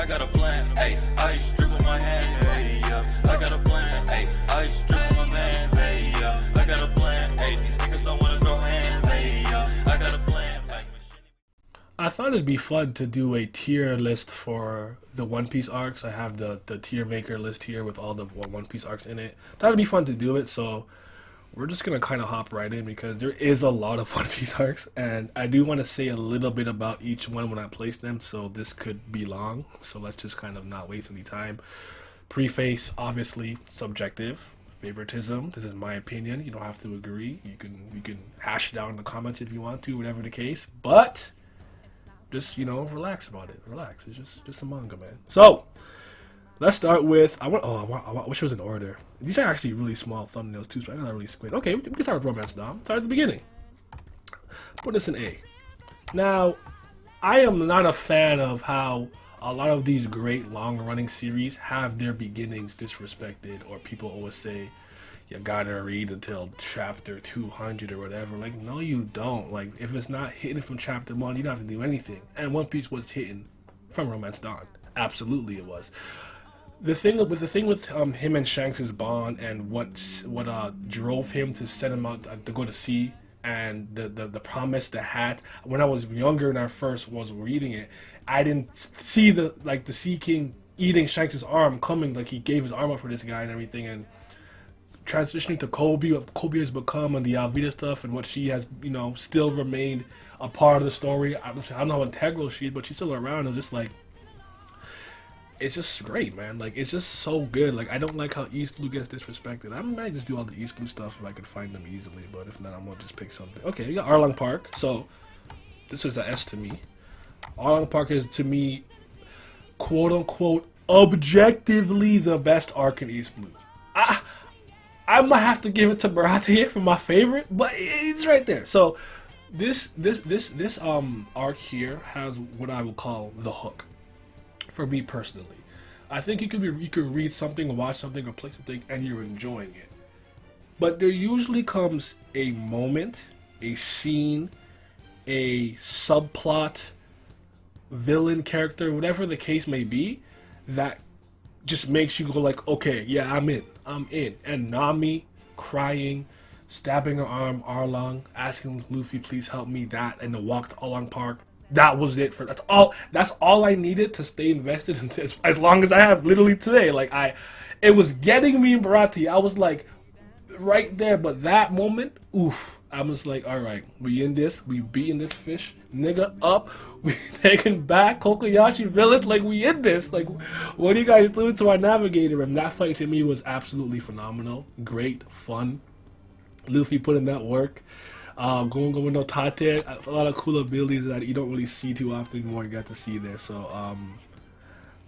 I got a plan, hey, ice drip on my hand, hey, yeah. I got a plan, hey, ice drip on my man, hey, yeah. I got a plan, hey, these niggas don't wanna throw hands, hey, yeah. I got a plan, like I thought it'd be fun to do a tier list for the One Piece arcs. I have the tier maker list here with all the One Piece arcs in it. Thought it'd be fun to do it, so we're just gonna kind of hop right in because there is a lot of One Piece arcs, and I do want to say a little bit about each one when I place them. So this could be long, so let's just kind of not waste any time. Preface, obviously subjective. Favoritism. This is my opinion. You don't have to agree. You can hash it out in the comments if you want to, whatever the case. But just, relax about it. Relax. It's just a manga, man. So let's start with I wish it was in order. These are actually really small thumbnails too, so I gotta really squint. Okay, we can start with Romance Dawn. Start at the beginning. Put this in A. Now, I am not a fan of how a lot of these great long-running series have their beginnings disrespected, or people always say you gotta read until chapter 200 or whatever. Like, no, you don't. Like, if it's not hitting from chapter 1, you don't have to do anything. And One Piece was hitting from Romance Dawn. Absolutely, it was. The thing with him and Shanks' bond and what drove him to send him out to go to sea, and the promise, the hat. When I was younger and I first was reading it, I didn't see the Sea King eating Shanks' arm coming. Like, he gave his arm up for this guy and everything, and transitioning to Kobe, what Kobe has become, and the Alvida stuff, and what she has, still remained a part of the story. I don't know how integral she is, but she's still around. And just like, it's just great, man. Like, it's just so good. Like, I don't like how East Blue gets disrespected. I might just do all the East Blue stuff if I could find them easily, but if not, I'm gonna just pick something. Okay, you got Arlong Park. So this is an S to me. Arlong Park is, to me, quote unquote, objectively the best arc in East Blue. I might have to give it to Baratie for my favorite, but it's right there. So this arc here has what I would call the hook for me personally. I think you could read something, watch something, or play something, and you're enjoying it. But there usually comes a moment, a scene, a subplot, villain character, whatever the case may be, that just makes you go like, okay, yeah, I'm in. And Nami crying, stabbing her arm, Arlong, asking Luffy, please help me, and the walk to Arlong Park. That was it for that's all I needed to stay invested in this, as long as I have literally today. Like, it was getting me in Baratie. I was like right there, but that moment, oof. I was like, all right, we in this, we beating this fish nigga up, we taking back Kokoyashi Village, like, we in this. Like, what are you guys doing to our navigator? And that fight to me was absolutely phenomenal, great, fun. Luffy put in that work. Going no Tate, a lot of cool abilities that you don't really see too often anymore. You got to see there. So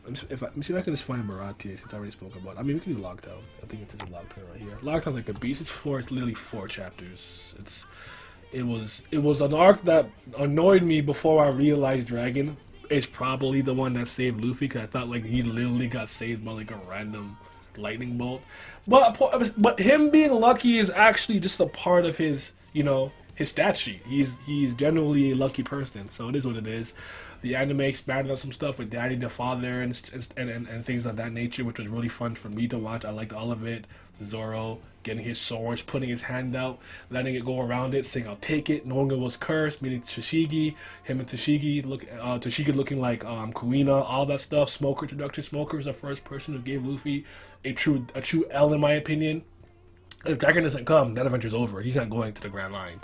let me see if I can just find Baratie, since I already spoke about it. I mean, we can do Loguetown. I think it's a Loguetown right here. Loguetown like a beast. It's literally 4 chapters. It was an arc that annoyed me before I realized Dragon is probably the one that saved Luffy, because I thought like he literally got saved by like a random lightning bolt. But him being lucky is actually just a part of his his stat sheet. He's generally a lucky person, so it is what it is. The anime expanded on some stuff with Daddy the Father and things of that nature, which was really fun for me to watch. I liked all of it. Zoro getting his swords, putting his hand out, letting it go around it, saying I'll take it, knowing it was cursed, meaning Tashigi, him and Tashigi looking like Kuina, all that stuff. Smoker introduction. Smoker is the first person who gave Luffy a true L, in my opinion. If Dragon doesn't come, that adventure's over. He's not going to the Grand Line.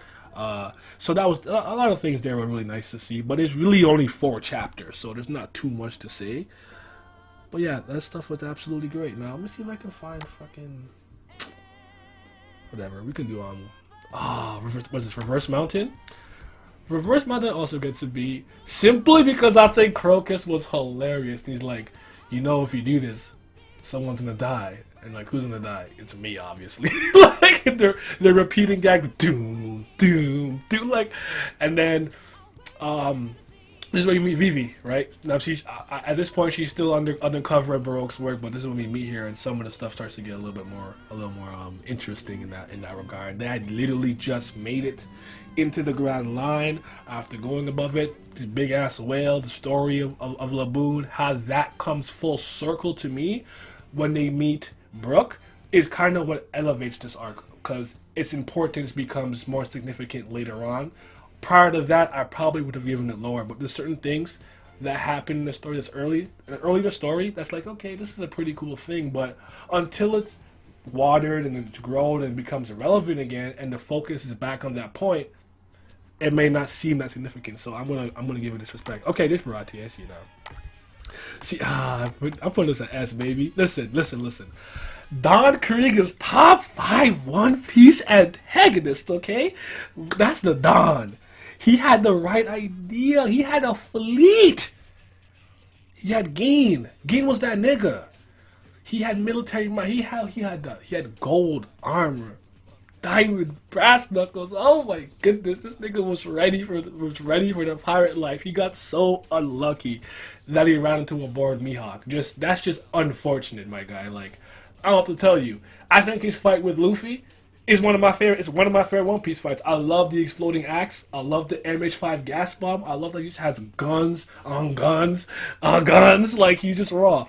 So that was a lot of things there were really nice to see, but it's really only 4 chapters, so there's not too much to say. But yeah, that stuff was absolutely great. Now let me see if I can find fucking whatever we can do. Reverse Mountain. Reverse Mountain also gets to be simply because I think Crocus was hilarious. He's like, if you do this, someone's gonna die. And like, who's gonna die? It's me, obviously. Like, they're repeating gag, doom, doom, doom, like, and then this is where you meet Vivi, right? Now she's at this point she's still undercover at Baroque's work, but this is when we meet here, and some of the stuff starts to get a little more interesting in that regard. They had literally just made it into the Grand Line after going above it. This big ass whale, the story of Laboon, how that comes full circle to me when they meet Brooke is kind of what elevates this arc, because its importance becomes more significant later on. Prior to that, I probably would have given it lower, but there's certain things that happen in the story that's early in the story that's like, okay, this is a pretty cool thing, but until it's watered and it's grown and becomes irrelevant again, and the focus is back on that point, it may not seem that significant. So I'm gonna give it this respect. Okay, this Baratie, I see now. See, I'm putting this at S, baby. Listen. Don Krieg is top 5 One Piece antagonist, okay? That's the Don. He had the right idea. He had a fleet. He had Gin. Gin was that nigga. He had military might. He had gold armor, diamond brass knuckles. Oh my goodness, this nigga was ready for the pirate life. He got so unlucky that he ran into a bored Mihawk. That's just unfortunate, my guy. Like, I don't have to tell you. I think his fight with Luffy is one of my favorite. It's one of my favorite One Piece fights. I love the exploding axe. I love the MH5 gas bomb. I love that he just has guns on guns on guns. Like, he's just raw.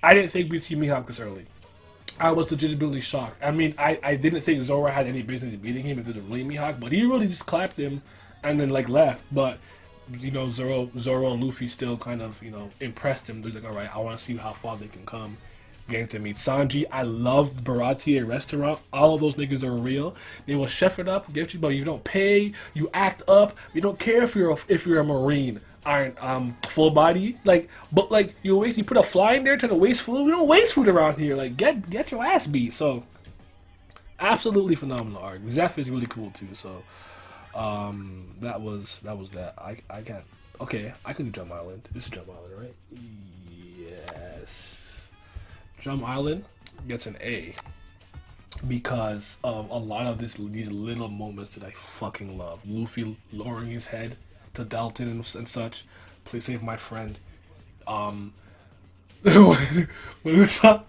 I didn't think we'd see Mihawk this early. I was legitimately shocked. I mean, I didn't think Zoro had any business beating him into the really Mihawk, but he really just clapped him and then like left. But you know, Zoro and Luffy still kind of, you know, impressed him. They're like, all right, I want to see how far they can come. Getting to meet Sanji. I loved Baratie at restaurant. All of those niggas are real. They will chef it up, get you, but you don't pay. You act up. You don't care if you're a Marine. Iron full body, like, but like you put a fly in there to waste food. We don't waste food around here. Like, get your ass beat. So absolutely phenomenal arc. Zeph is really cool too. So that was that. I can't. Okay, I can do Drum Island. This is Drum Island, right? Yes. Drum Island gets an A because of a lot of these little moments that I fucking love. Luffy lowering his head to Dalton and such. Please save my friend. When Usopp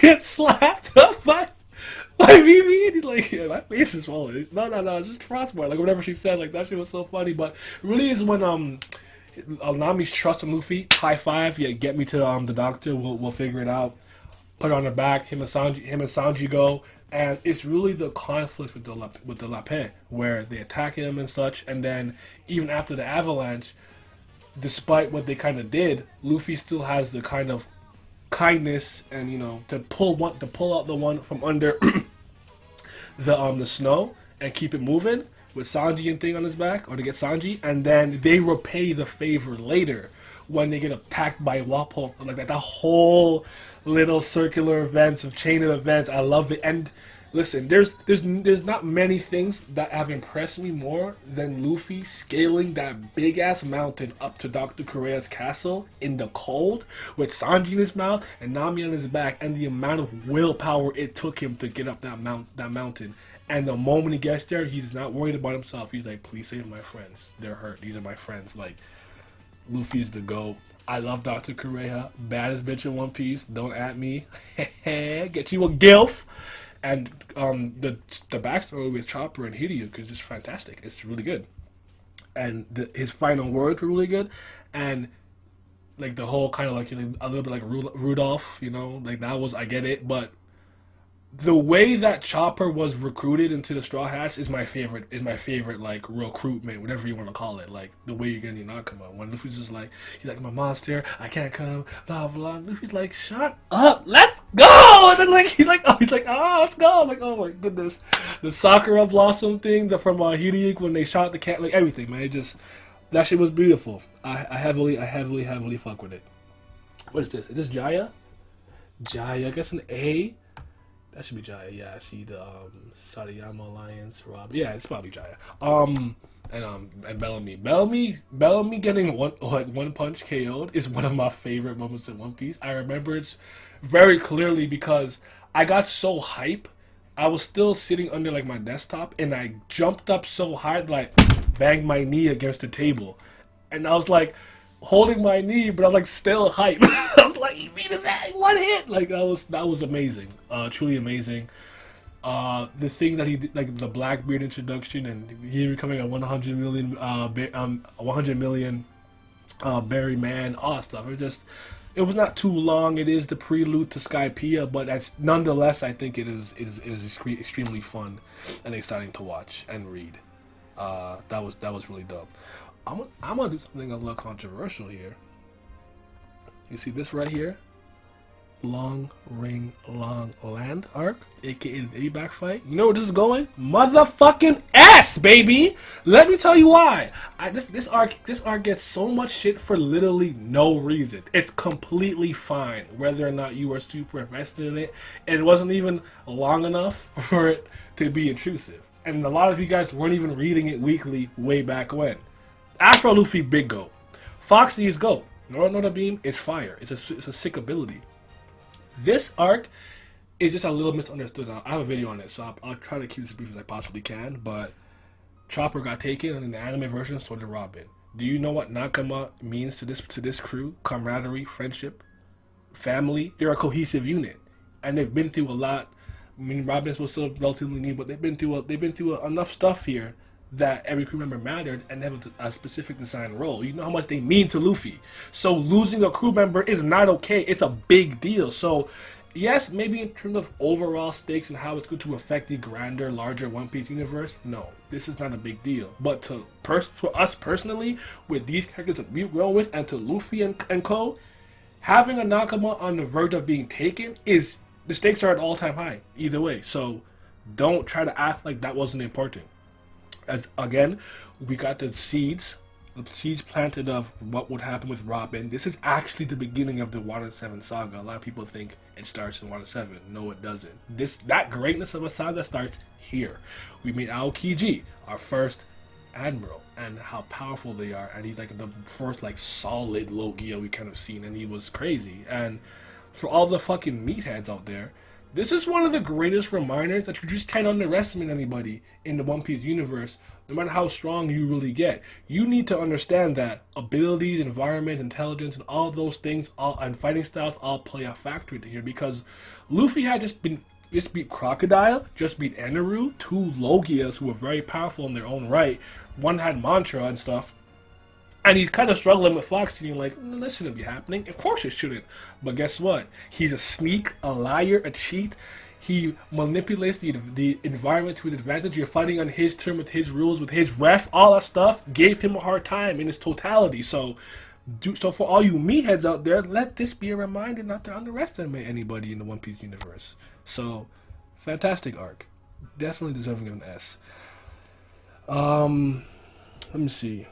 gets slapped up by Vivi, and he's like, yeah, my face is swollen. No, it's just frostbite. Like, whatever she said, like, that shit was so funny. But really is when Nami's trusting Luffy. High five, yeah, get me to the doctor. We'll figure it out. Put it on her back. Him and Sanji go. And it's really the conflict with the Lapin, where they attack him and such, and then even after the avalanche, despite what they kind of did, Luffy still has the kind of kindness and, you know, to pull out the one from under the snow and keep it moving with Sanji and thing on his back, or to get Sanji, and then they repay the favor later when they get attacked by Walpole, like that whole little circular events of chain of events. I love it. And listen, there's not many things that have impressed me more than Luffy scaling that big ass mountain up to Dr. Korea's castle in the cold with Sanji in his mouth and Nami on his back, and the amount of willpower it took him to get up that mountain. And the moment he gets there, he's not worried about himself. He's like, please save my friends. They're hurt. These are my friends. Like, Luffy's the GOAT. I love Dr. Korea. Baddest bitch in One Piece. Don't at me. Get you a gilf. And the backstory with Chopper and Hideo is just fantastic. It's really good. And his final words were really good. And like the whole kind of like a little bit like Rudolph, you know, like that was, I get it. But the way that Chopper was recruited into the Straw Hats is my favorite. Like recruitment, whatever you want to call it. Like the way you're getting Nakama. When Luffy's just like, he's like, I'm a monster, I can't come, blah blah. Luffy's like, shut up, let's go. And then like he's like, let's go. I'm like, oh my goodness, the Sakura Blossom thing, from Hideo when they shot the cat, like everything, man. It just, that shit was beautiful. I heavily fuck with it. What is this? Is this Jaya? Jaya, I guess an A. That should be Jaya. Yeah, I see the Sadayama Alliance, Rob. Yeah, it's probably Jaya. And Bellamy getting one punch KO'd is one of my favorite moments in One Piece. I remember it very clearly because I got so hype. I was still sitting under my desktop, and I jumped up so hard, banged my knee against the table. and I was like holding my knee, but I'm like still hype. I was like, he beat his ass, one hit. Like that was amazing, truly amazing. The thing that he did, like the Blackbeard introduction and he becoming a 100 million, 100 million berry man, all that stuff. It was not too long. It is the prelude to Skypiea, but nonetheless, I think it is extremely fun and exciting to watch and read. That was really dope. I'm gonna do something a little controversial here. You see this right here? Long Land arc, aka the Payback fight. You know where this is going? Motherfucking S, baby. Let me tell you why. This arc gets so much shit for literally no reason. It's completely fine whether or not you are super invested in it, and it wasn't even long enough for it to be intrusive. And a lot of you guys weren't even reading it weekly way back when. Afro Luffy, big go. Foxy is go. Nora Beam, it's fire. It's a sick ability. This arc is just a little misunderstood. I have a video on it, so I'll try to keep this as brief as I possibly can. But Chopper got taken, and in the anime version, so did Robin. Do you know what Nakama means to this crew? Camaraderie, friendship, family. They're a cohesive unit, and they've been through a lot. I mean, Robin's was still relatively new, but they've been through enough stuff here that every crew member mattered and have a specific design role. You know how much they mean to Luffy. So losing a crew member is not okay. It's a big deal. So yes, maybe in terms of overall stakes and how it's going to affect the grander, larger One Piece universe, no, this is not a big deal. But for us personally, with these characters that we've grown with, and to Luffy and co, having a Nakama on the verge of being taken is, the stakes are at all-time high either way. So don't try to act like that wasn't important. As again, we got the seeds planted of what would happen with Robin. This is actually the beginning of the Water 7 saga. A lot of people think it starts in Water 7. No, it doesn't. That greatness of a saga starts here. We meet Aokiji, our first admiral, and how powerful they are. And he's like the first like solid Logia we kind of seen, and he was crazy. And for all the fucking meatheads out there, this is one of the greatest reminders that you just can't underestimate anybody in the One Piece universe, no matter how strong you really get. You need to understand that abilities, environment, intelligence, and all those things, and fighting styles all play a factor into here, because Luffy had just beat Crocodile, just beat Eneru, two Logias who were very powerful in their own right. One had mantra and stuff. And he's kind of struggling with Fox, and you're like, this shouldn't be happening. Of course it shouldn't. But guess what? He's a sneak, a liar, a cheat. He manipulates the environment to his advantage. You're fighting on his term, with his rules, with his ref, all that stuff. Gave him a hard time in its totality. So for all you meatheads out there, let this be a reminder not to underestimate anybody in the One Piece universe. So, fantastic arc. Definitely deserving of an S. Let me see.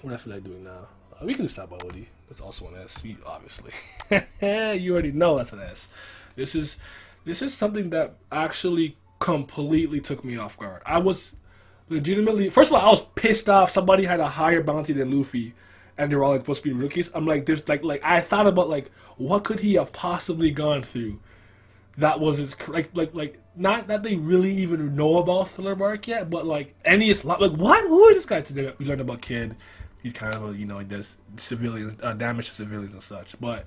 What I feel like doing now? We can do Sabaody. That's also an S, obviously. You already know that's an S. This is something that actually completely took me off guard. I was legitimately, first of all, I was pissed off. Somebody had a higher bounty than Luffy, and they were all like supposed to be rookies. I'm like, there's like I thought about like what could he have possibly gone through that was his like not that they really even know about Thriller Bark yet, but like Enies Lobby, like what? Who is this guy today? We learned about Kid. He's kind of he does civilians, damage to civilians and such. But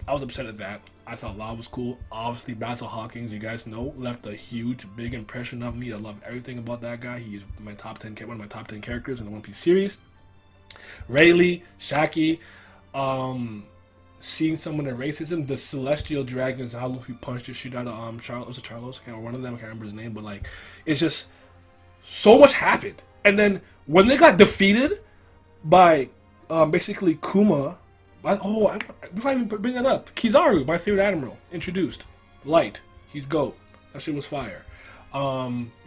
I was upset at that. I thought Law was cool. Obviously, Basil Hawkins, you guys know, left a huge, big impression of me. I love everything about that guy. He is one of my top 10 characters in the One Piece series. Rayleigh, Shaki, seeing someone in racism, the Celestial Dragons, how Luffy punched the shit out of Charles. I can't remember one of them. I can't remember his name, but like, it's just so much happened. And then when they got defeated by basically Kuma. Before I even bring that up, Kizaru, my favorite admiral, introduced. Light, he's GOAT. That shit was fire.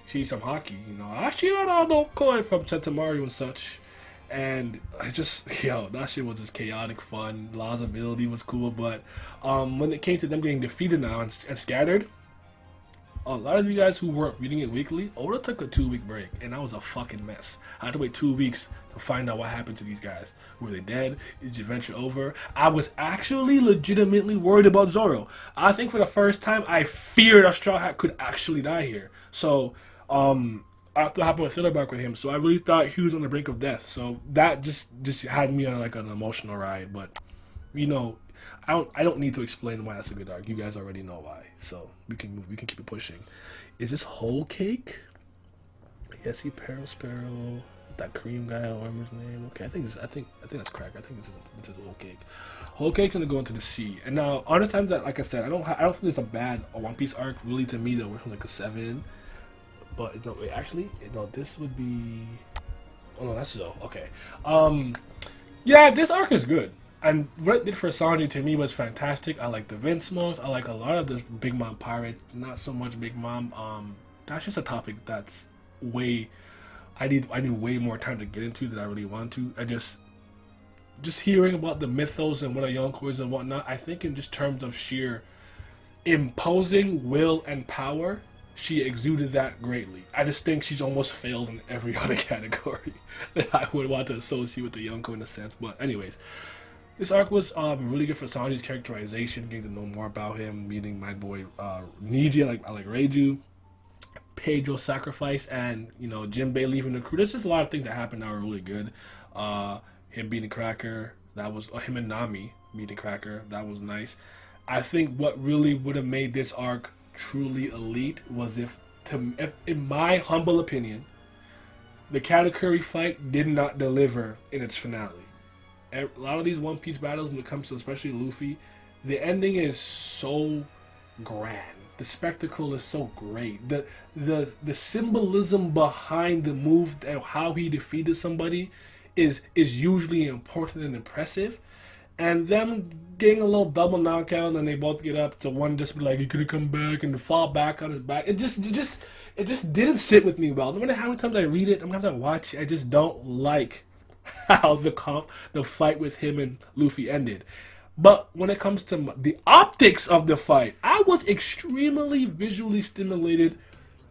See some hockey, Ashirado Koi from Sentamaru and such. And I just, that shit was just chaotic fun. Law's ability was cool, but when it came to them getting defeated now and scattered, a lot of you guys who weren't reading it weekly, Oda took a 2-week break, and that was a fucking mess. I had to wait 2 weeks to find out what happened to these guys. Were they dead? Is the adventure over? I was actually legitimately worried about Zoro. I think for the first time, I feared a Straw Hat could actually die here. So, after what happened with Thriller Bark with him. So I really thought he was on the brink of death. So that just had me on like an emotional ride. But you know, I don't need to explain why that's a good arc. You guys already know why. So we can keep it pushing. Is this Whole Cake? Yes, he Peril Sparrow. That Cream guy, I don't remember his name. Okay, I think that's Crack. I think this is Whole Cake. Whole Cake's gonna go into the sea. And now, on the times that, like I said, I don't think there's a bad One Piece arc really to me. That we're from like a 7. But no, wait, actually, no, this would be. Oh no, that's Zoe. Okay. Yeah, this arc is good. And what it did for Sanji to me was fantastic. I like the Vince Smokes. I like a lot of the Big Mom pirates. Not so much Big Mom. That's just a topic that's way. I need way more time to get into than I really want to. I just hearing about the mythos and what a Yonko is and whatnot. I think in just terms of sheer imposing will and power, she exuded that greatly. I just think she's almost failed in every other category that I would want to associate with the Yonko in a sense. But anyways, this arc was really good for Sanji's characterization, getting to know more about him, meeting my boy Niji, I like Reiju, Pedro's sacrifice, and you know Jinbei leaving the crew. There's just a lot of things that happened that were really good. Him beating Cracker, that was him and Nami beating Cracker, that was nice. I think what really would have made this arc truly elite was if, in my humble opinion, the Katakuri fight did not deliver in its finale. A lot of these One Piece battles, when it comes to especially Luffy, the ending is so grand. The spectacle is so great. The symbolism behind the move and how he defeated somebody is usually important and impressive. And them getting a little double knockout and then they both get up to one just be like, he could have come back and fall back on his back. It just didn't sit with me well. No matter how many times I read it, I'm gonna have to watch it. I just don't like how the fight with him and Luffy ended. But when it comes to the optics of the fight, I was extremely visually stimulated,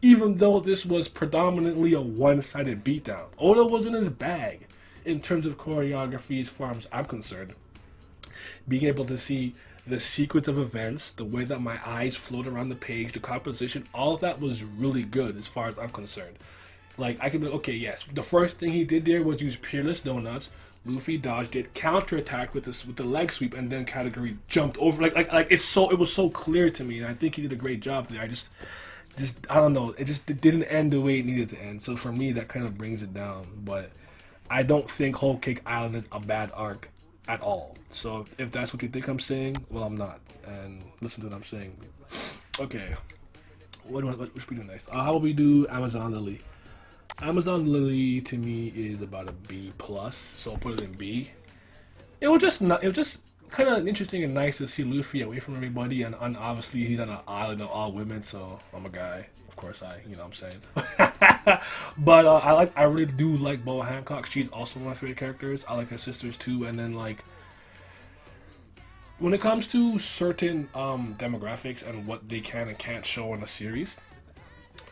even though this was predominantly a one-sided beatdown. Oda was in his bag in terms of choreography as far as I'm concerned. Being able to see the sequence of events, the way that my eyes float around the page, the composition, all of that was really good as far as I'm concerned. Like, I can be, okay, yes, the first thing he did there was use Peerless Donuts. Luffy dodged it, counterattacked with the leg sweep, and then Katakuri jumped over. It was so clear to me, and I think he did a great job there. I just I don't know, it didn't end the way it needed to end. So for me, that kind of brings it down. But I don't think Whole Cake Island is a bad arc at all. So if that's what you think I'm saying, well, I'm not. And listen to what I'm saying. Okay, what should we do next? How about we do Amazon Lily? Amazon Lily to me is about a B plus, so I'll put it in B. It was just kind of interesting and nice to see Luffy away from everybody, and obviously he's on an island of all women, so I'm a guy, of course. You know what I'm saying. But I really do like Boa Hancock. She's also one of my favorite characters. I like her sisters too, and then like when it comes to certain demographics and what they can and can't show in a series.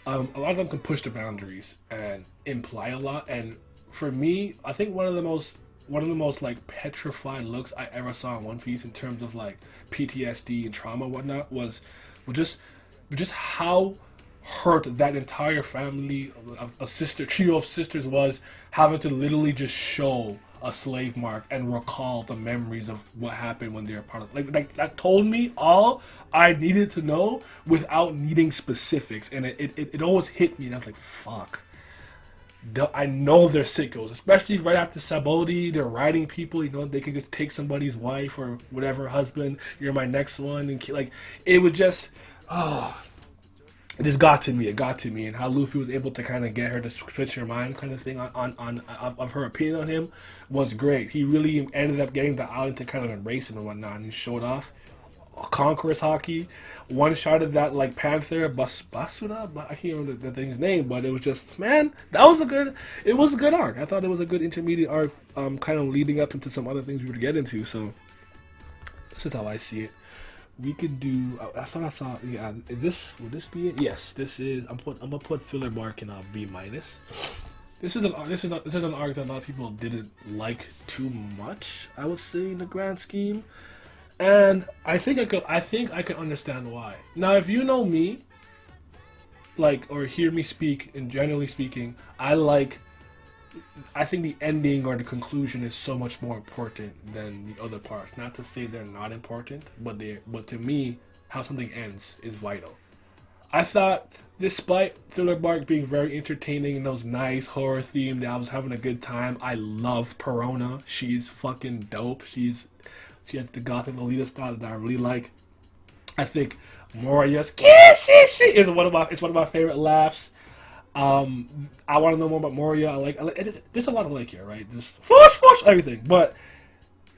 A lot of them can push the boundaries and imply a lot, and for me, I think one of the most like petrified looks I ever saw in One Piece in terms of like PTSD and trauma and whatnot was just how hurt that entire family of a trio of sisters was, having to literally just show a slave mark and recall the memories of what happened when they were part of like that told me all I needed to know without needing specifics, and it always hit me, and I was like, fuck. I know they're sickos, especially right after Sabaody. They're riding people, you know, they can just take somebody's wife or whatever, husband, you're my next one, and like it was just it just got to me. It got to me, and how Luffy was able to kind of get her to switch her mind, kind of thing, on of her opinion on him was great. He really ended up getting the island to kind of embrace him and whatnot, and he showed off conqueror's hockey. One shot of that like Panther Basura, I can't remember the thing's name, but it was just, man, it was a good arc. I thought it was a good intermediate arc, kind of leading up into some other things we would get into. So this is how I see it. We could do. I thought I saw. Yeah, would this be it? Yes, this is. I'm gonna put Filler Bark in a B minus. This is an arc that a lot of people didn't like too much, I would say, in the grand scheme, and I think I could understand why. Now, if you know me, like, or hear me speak, and generally speaking, I think the ending or the conclusion is so much more important than the other parts. Not to say they're not important, but to me, how something ends is vital. I thought, despite Thriller Bark being very entertaining and those nice horror themed, I was having a good time. I love Perona. She's fucking dope. She has the gothic Lolita style that I really like. I think Moria's kiss is one of my favorite laughs. I want to know more about Moria. I like there's a lot to like here, right? Just fush, everything. But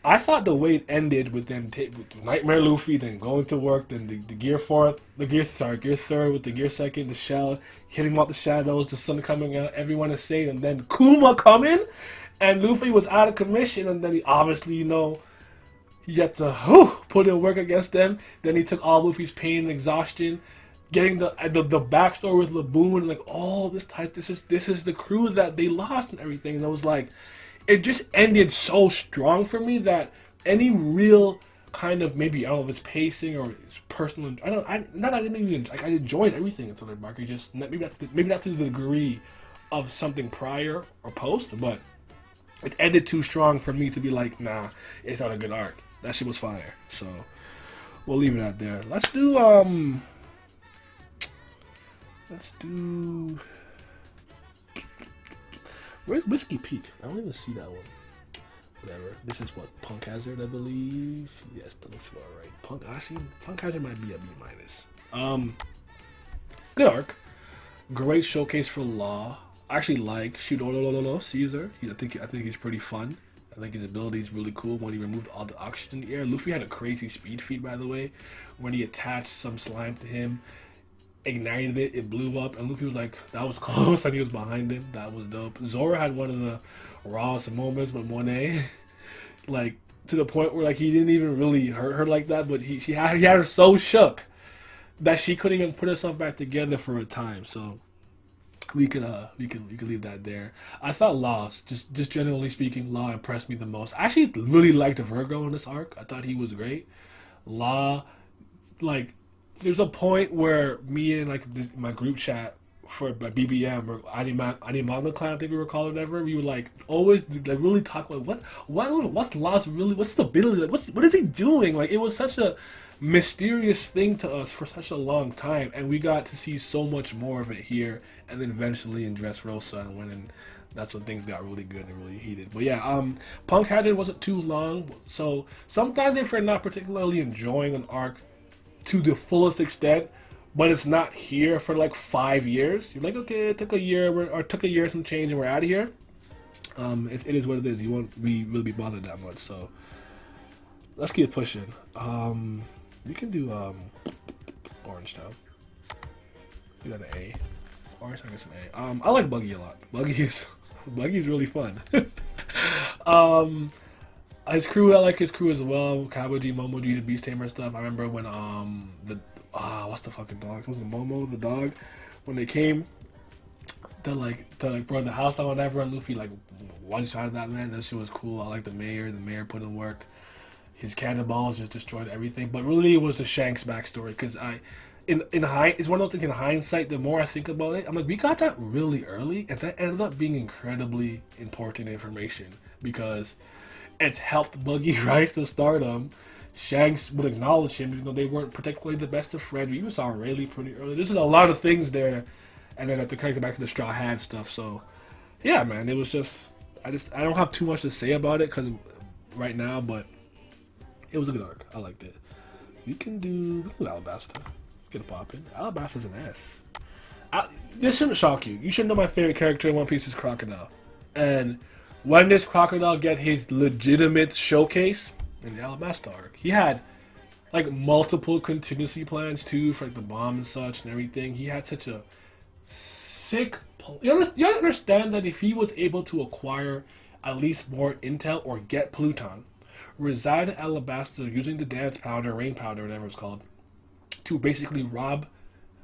I thought the way it ended with them with Nightmare Luffy, then going to work, then the gear third with the gear second, the shell hitting out the shadows, the sun coming out, everyone is safe, and then Kuma coming, and Luffy was out of commission, and then he obviously he had to put in work against them. Then he took all Luffy's pain and exhaustion. Getting the backstory with Laboon, like, oh, this is the crew that they lost and everything, and I was like, it just ended so strong for me that any real kind of, maybe I don't know if it's pacing or it's personal, I enjoyed everything in Thriller Bark. Just maybe not to the degree of something prior or post, but it ended too strong for me to be like, nah, it's not a good arc. That shit was fire. So we'll leave it out there. Let's do where's Whiskey Peak? I don't even see that one. Whatever. This is what, Punk Hazard, I believe. Yes, that looks about right. Punk Hazard might be a B-. Good arc. Great showcase for Law. I actually like Caesar. I think he's pretty fun. I think his ability is really cool when he removed all the oxygen in the air. Luffy had a crazy speed feed, by the way, when he attached some slime to him. Ignited it blew up, and Luffy was like, that was close, and he was behind him. That was dope. Zoro had one of the rawest moments with Monet, like, to the point where, like, he didn't even really hurt her like that, but he had her so shook that she couldn't even put herself back together for a time. So we could leave that there. I thought Law, just generally speaking, Law impressed me the most. I actually really liked Virgo in this arc. I thought he was great. Law, like, there's a point where me and my group chat for my BBM or Animal Clan, I think we were called, whatever, we would like always like really talk like what's Law's really, what's the ability, like what is he doing? Like, it was such a mysterious thing to us for such a long time, and we got to see so much more of it here, and then eventually in Dressrosa, and that's when things got really good and really heated. But yeah, Punk Hazard wasn't too long, so sometimes if you're not particularly enjoying an arc to the fullest extent, but it's not here for like 5 years, you're like, okay, it took a year or some change and we're out of here. It is what it is. You won't really be bothered that much. So let's keep pushing. We can do Orange Town. We got an A. Orange Town gets an A. I like Buggy a lot. Buggy's really fun. His crew, I like his crew as well. Kabuji, Momoji, the Beast Tamer stuff. I remember when what's the fucking dog? Was it Momo, the dog? When they came to burn the house down, whatever, and Luffy like one shot at that man. That shit was cool. I like the mayor. The mayor put in work. His cannonballs just destroyed everything. But really, it was the Shanks backstory, because it's one of those things. In hindsight, the more I think about it, I'm like, we got that really early, and that ended up being incredibly important information, because it's helped Buggy rise to stardom. Shanks would acknowledge him, even though they weren't particularly the best of friends. We even saw Rayleigh pretty early. There's a lot of things there, and then I have to connect it back to the Straw Hat stuff. So, yeah, man, it was just I don't have too much to say about it right now, but it was a good arc. I liked it. We can do Alabasta. Let's get it poppin'. Alabasta's an S. This shouldn't shock you. You should know my favorite character in One Piece is Crocodile, and when this Crocodile get his legitimate showcase in the Alabasta arc, he had like multiple contingency plans too for like the bomb and such and everything. He had such a sick. You understand that if he was able to acquire at least more intel or get Pluton, reside at Alabasta using the dance powder, rain powder, whatever it's called, to basically rob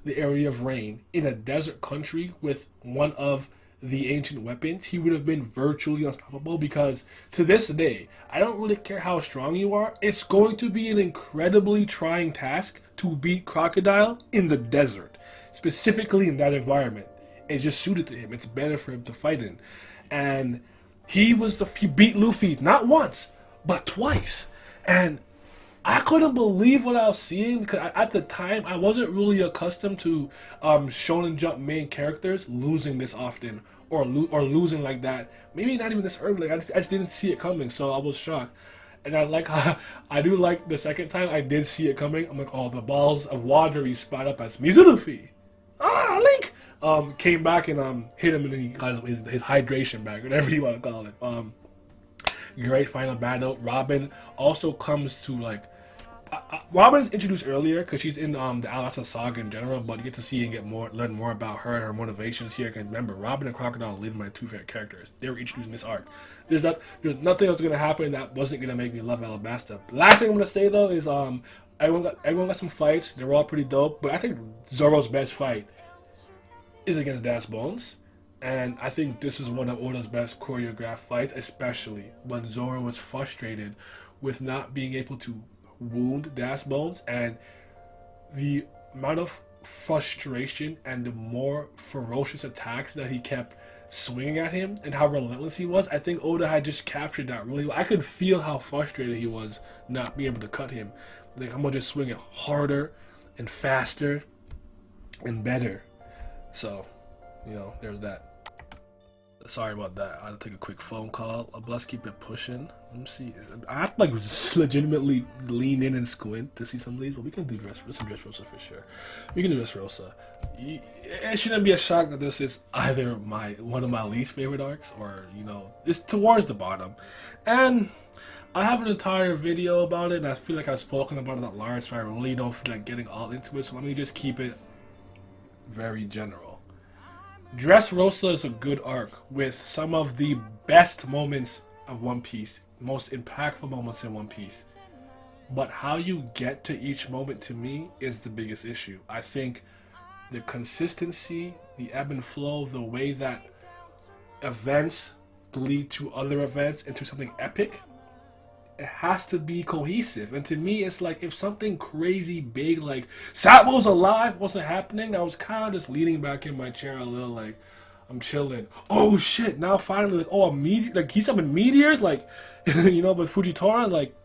the area of rain in a desert country with one of the ancient weapons, he would have been virtually unstoppable, because to this day, I don't really care how strong you are, it's going to be an incredibly trying task to beat Crocodile in the desert. specifically in that environment. It's just suited to him. It's better for him to fight in. And he beat Luffy not once, but twice. And I couldn't believe what I was seeing because at the time I wasn't really accustomed to Shonen Jump main characters losing this often or losing like that. Maybe not even this early. Like I just didn't see it coming, so I was shocked. And I do like the second time I did see it coming. I'm like, oh, the balls of water he spat up as Mizurufi. Link came back and hit him, and he got his hydration bag, whatever you want to call it. Great final battle. Robin also comes to like. Robin's introduced earlier because she's in the Alabasta saga in general, but you get to see and learn more about her and her motivations here. Because remember, Robin and Crocodile are my two favorite characters. They were introduced in this arc. There's nothing else going to happen that wasn't going to make me love Alabasta. Last thing I'm going to say though is everyone got some fights. They're all pretty dope, but I think Zoro's best fight is against Das Bones. And I think this is one of Oda's best choreographed fights, especially when Zoro was frustrated with not being able to wound Das Bones, and the amount of frustration and the more ferocious attacks that he kept swinging at him and how relentless he was. I think Oda had just captured that really well. I could feel how frustrated he was not being able to cut him. Like, I'm gonna just swing it harder and faster and better. So, there's that. Sorry about that. I'll take a quick phone call. Let's keep it pushing. Let me see. I have to just legitimately lean in and squint to see some of these, but we can do some Dressrosa for sure. We can do Dressrosa. It shouldn't be a shock that this is either one of my least favorite arcs, or it's towards the bottom. And I have an entire video about it, and I feel like I've spoken about it at large, so I really don't feel like getting all into it. So let me just keep it very general. Dressrosa is a good arc with some of the best moments of One Piece, most impactful moments in One Piece. But how you get to each moment, to me, is the biggest issue. I think the consistency, the ebb and flow, the way that events lead to other events into something epic, it has to be cohesive. And to me, it's like if something crazy big like Satwo's alive wasn't happening, I was kind of just leaning back in my chair a little, like I'm chilling. Oh shit! Now finally, like, a meteor, like he's summoned meteors, like but Fujitora, like,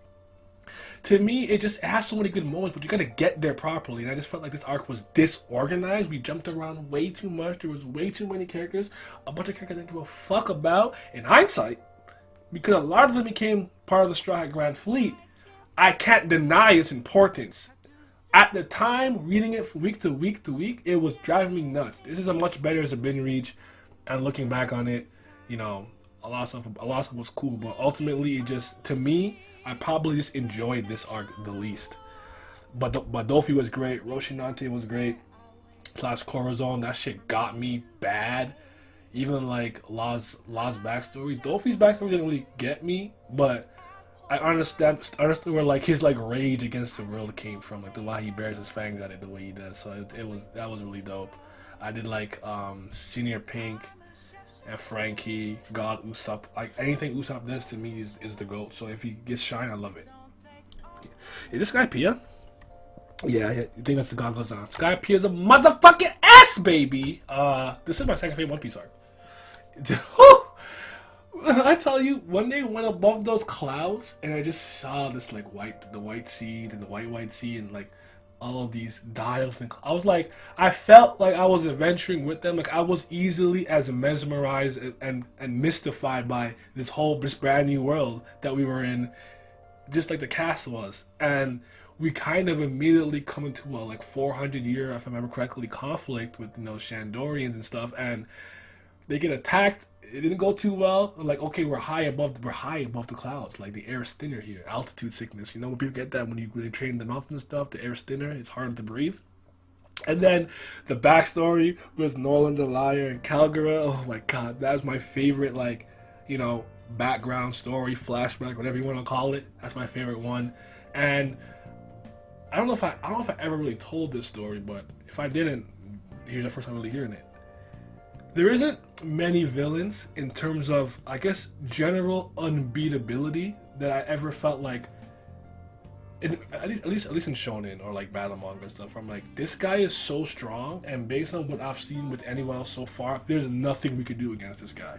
to me, it has so many good moments, but you gotta get there properly. And I just felt like this arc was disorganized. We jumped around way too much. There was way too many characters. A bunch of characters I didn't give a fuck about. In hindsight, because a lot of them became part of the Straw Hat Grand Fleet, I can't deny its importance. At the time, reading it from week to week to week, it was driving me nuts. This is a much better as a binge read, and looking back on it, a lot of stuff was cool, but ultimately, it just, to me, I probably just enjoyed this arc the least. But Dofi was great, Roshinante was great, / Corazon, that shit got me bad. Even like Law's backstory, Dofi's backstory didn't really get me, but I understand where like his like rage against the world came from, like the why he bears his fangs at it the way he does. So that was really dope. I did like Senior Pink and Frankie, God, Usopp. Like anything Usopp does to me is the GOAT. So if he gets shine, I love it. Is this Skypiea? Yeah, I think that's the goggles on. Skypiea's a motherfucking ass, baby. This is my second favorite One Piece arc. I tell you, one day went above those clouds and I just saw this like the white sea and the white sea and like all of these dials, and I was like, I felt like I was adventuring with them. Like I was easily as mesmerized and mystified by this brand new world that we were in, just like the cast was. And we kind of immediately come into a like 400-year, if I remember correctly, conflict with Shandorians and stuff, and they get attacked. It didn't go too well. I'm like, okay, we're high above the clouds. Like the air is thinner here. Altitude sickness. When people get that when you train in the mountains and stuff, the air is thinner. It's harder to breathe. And then the backstory with Norland the Liar and Calgara. Oh my god, that's my favorite. Like, background story, flashback, whatever you want to call it. That's my favorite one. And I don't know if I ever really told this story, but if I didn't, here's the first time really hearing it. There isn't many villains in terms of, I guess, general unbeatability that I ever felt like At least in shonen or like battle manga and stuff, I'm like, this guy is so strong, and based on what I've seen with anyone else so far, there's nothing we could do against this guy.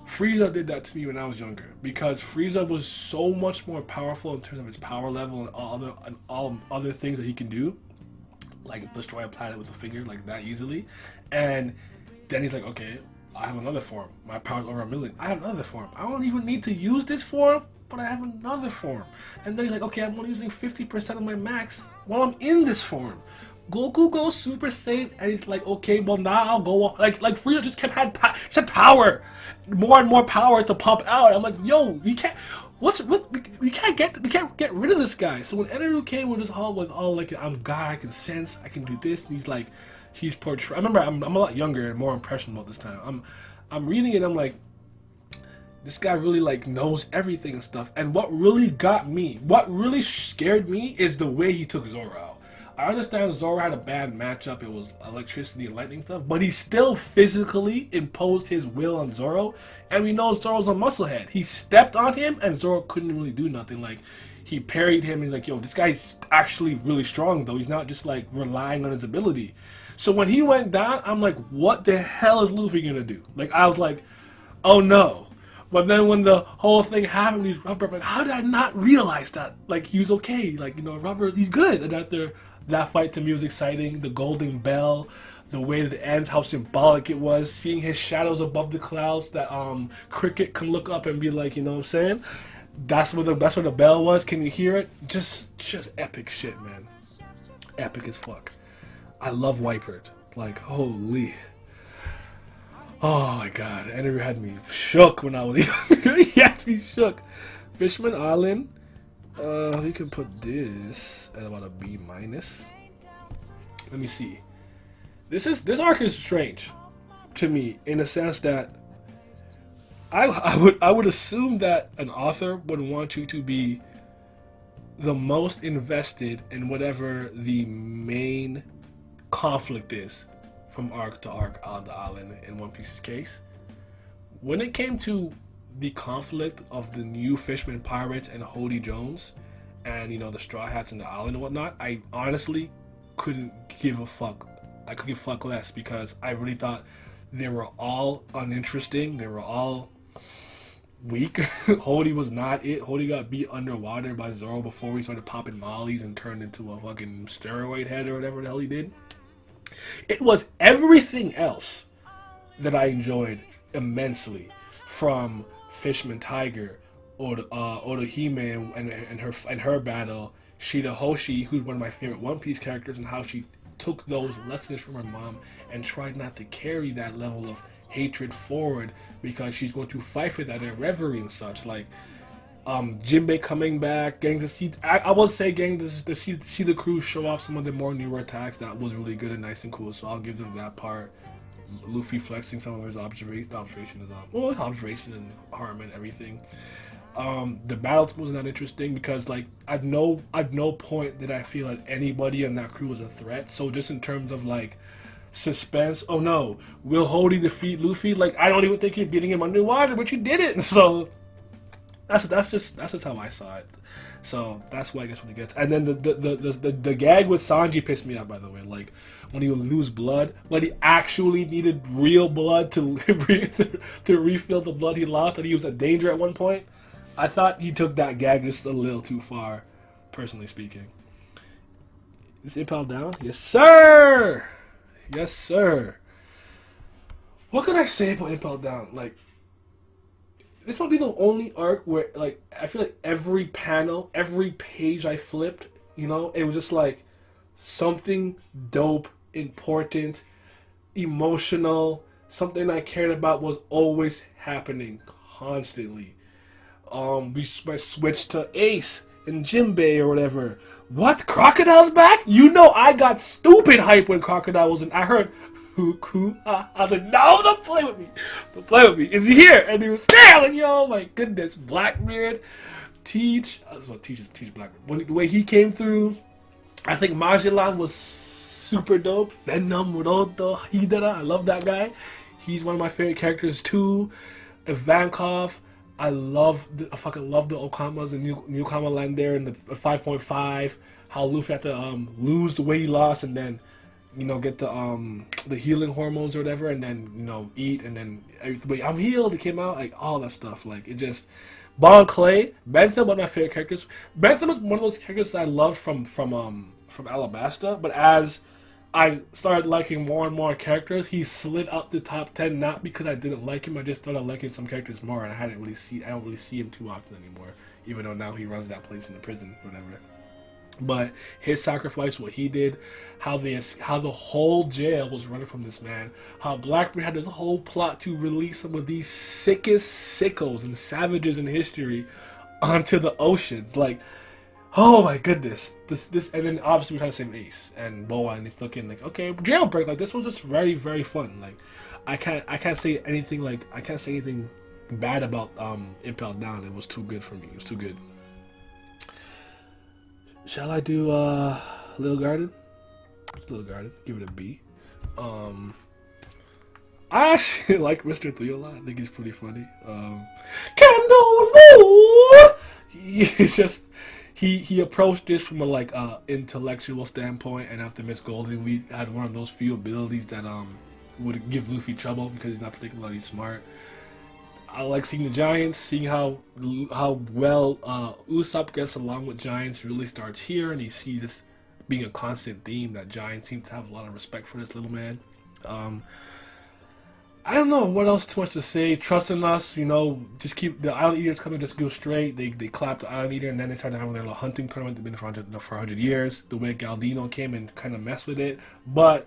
Frieza did that to me when I was younger, because Frieza was so much more powerful in terms of his power level and all other things that he can do, like destroy a planet with a finger like that easily. And then he's like, okay, I have another form. My power's over 1,000,000. I have another form. I don't even need to use this form, but I have another form. And then he's like, okay, I'm only using 50% of my max while I'm in this form. Goku goes Super Saiyan, and he's like, okay, well now I'll go like Frieza just had power, more and more power to pump out. I'm like, yo, we can't. We can't get rid of this guy. So when Eneru came with all like, I'm God, I can sense, I can do this. And he's portrayed. I remember I'm a lot younger and more impressionable this time. I'm reading it. I'm like, this guy really like knows everything and stuff. And what really scared me is the way he took Zoro out. I understand Zoro had a bad matchup. It was electricity and lightning stuff, but he still physically imposed his will on Zoro. And we know Zoro's a musclehead. He stepped on him, and Zoro couldn't really do nothing. Like, he parried him, and he's like, yo, this guy's actually really strong, though. He's not just like relying on his ability. So when he went down, I'm like, what the hell is Luffy gonna do? Like, I was like, oh no. But then when the whole thing happened, he's Robert, I'm like, how did I not realize that? Like, he was okay. Like, you know, Robert, he's good. And after that fight to me was exciting. The golden bell, the way that it ends, how symbolic it was. Seeing his shadows above the clouds that Cricket can look up and be like, you know what I'm saying? That's where the bell was. Can you hear it? Just epic shit, man. Epic as fuck. I love Wipert. Like, holy. Oh my god. Eneru had me shook when I was younger. He had me shook. Fishman Island. We can put this at about a B minus. Let me see. This arc is strange to me in the sense that I would assume that an author would want you to be the most invested in whatever the main conflict is from arc to arc on the island in One Piece's case. When it came to the conflict of the new Fishman pirates and Hody Jones and, you know, the Straw Hats and the island and whatnot, I honestly couldn't give a fuck. I could give a fuck less because I really thought they were all uninteresting. They were all weak. Hody was not it. Hody got beat underwater by Zoro before he started popping mollies and turned into a fucking steroid head or whatever the hell he did. It was everything else that I enjoyed immensely, from Fishman Tiger, Otohime and her battle, Shida Hoshi, who's one of my favorite One Piece characters, and how she took those lessons from her mom and tried not to carry that level of hatred forward because she's going to fight for that in Reverie and such. Like, Jinbei coming back, getting to see, I would say getting to see the crew show off some of the more newer attacks, that was really good and nice and cool, so I'll give them that part. Luffy flexing some of his observation and harm and everything. The battles wasn't that interesting because, like, at no point did I feel that anybody in that crew was a threat. So just in terms of like suspense, oh no, will Hody defeat Luffy? Like, I don't even think you're beating him underwater, but you did it. So that's just how I saw it. So that's why I guess when it gets. And then the gag with Sanji pissed me off, by the way. Like, when he would lose blood, but he actually needed real blood to refill the blood he lost, and he was in danger at one point. I thought he took that gag just a little too far, personally speaking. Is Impel Down? Yes, sir! Yes, sir. What can I say about Impel Down? Like, this might be the only arc where, like, I feel like every panel, every page I flipped, you know, it was just like something dope, important, emotional, something I cared about was always happening constantly. We switched to Ace and Jinbei or whatever. What? Crocodile's back? You know, I got stupid hype when Crocodile was in. I heard I was like, no, don't play with me. Don't play with me. Is he here? And he was there. Like, yo, my goodness. Blackbeard, Teach. Teach Blackbeard. The way he came through, I think Magellan was super dope. Venom, Muroto, Hidara. I love that guy. He's one of my favorite characters too. Ivankov. I fucking love the Okamas and new Okama land there in the 5.5. How Luffy had to lose the weight he lost and then get the healing hormones or whatever, and then eat, and then wait, I'm healed. It came out like all that stuff. Like it just Bon Clay, Bentham, one of my favorite characters. Bentham is one of those characters that I loved from Alabasta, but as I started liking more and more characters, he slid up the top 10. Not because I didn't like him, I just started liking some characters more, and I don't really see him too often anymore. Even though now he runs that place in the prison, whatever. But his sacrifice, what he did, how the whole jail was running from this man, how Blackbeard had this whole plot to release some of these sickest sickos and savages in history onto the oceans. Like, oh my goodness, this, and then obviously we're trying to save Ace and Boa, and it's looking like, okay, jailbreak. Like, this was just very, very fun. Like, I can't say anything bad about Impel Down. It was too good for me. It was too good. Shall I do Little Garden? Little Garden. Give it a B. I actually like Mr. 3 a lot. I think he's pretty funny. Candle Moon! He's just he approached this from a intellectual standpoint, and after Miss Golden, we had one of those few abilities that would give Luffy trouble because he's not particularly smart. I like seeing the Giants, seeing how well Usopp gets along with Giants really starts here, and you see this being a constant theme that Giants seem to have a lot of respect for this little man. I don't know what else too much to say. Trust in us, just keep the Island Eaters coming, just go straight. They clapped the Island Eater, and then they started having their little hunting tournament. They've been for 100 years. The way Galdino came and kind of messed with it, but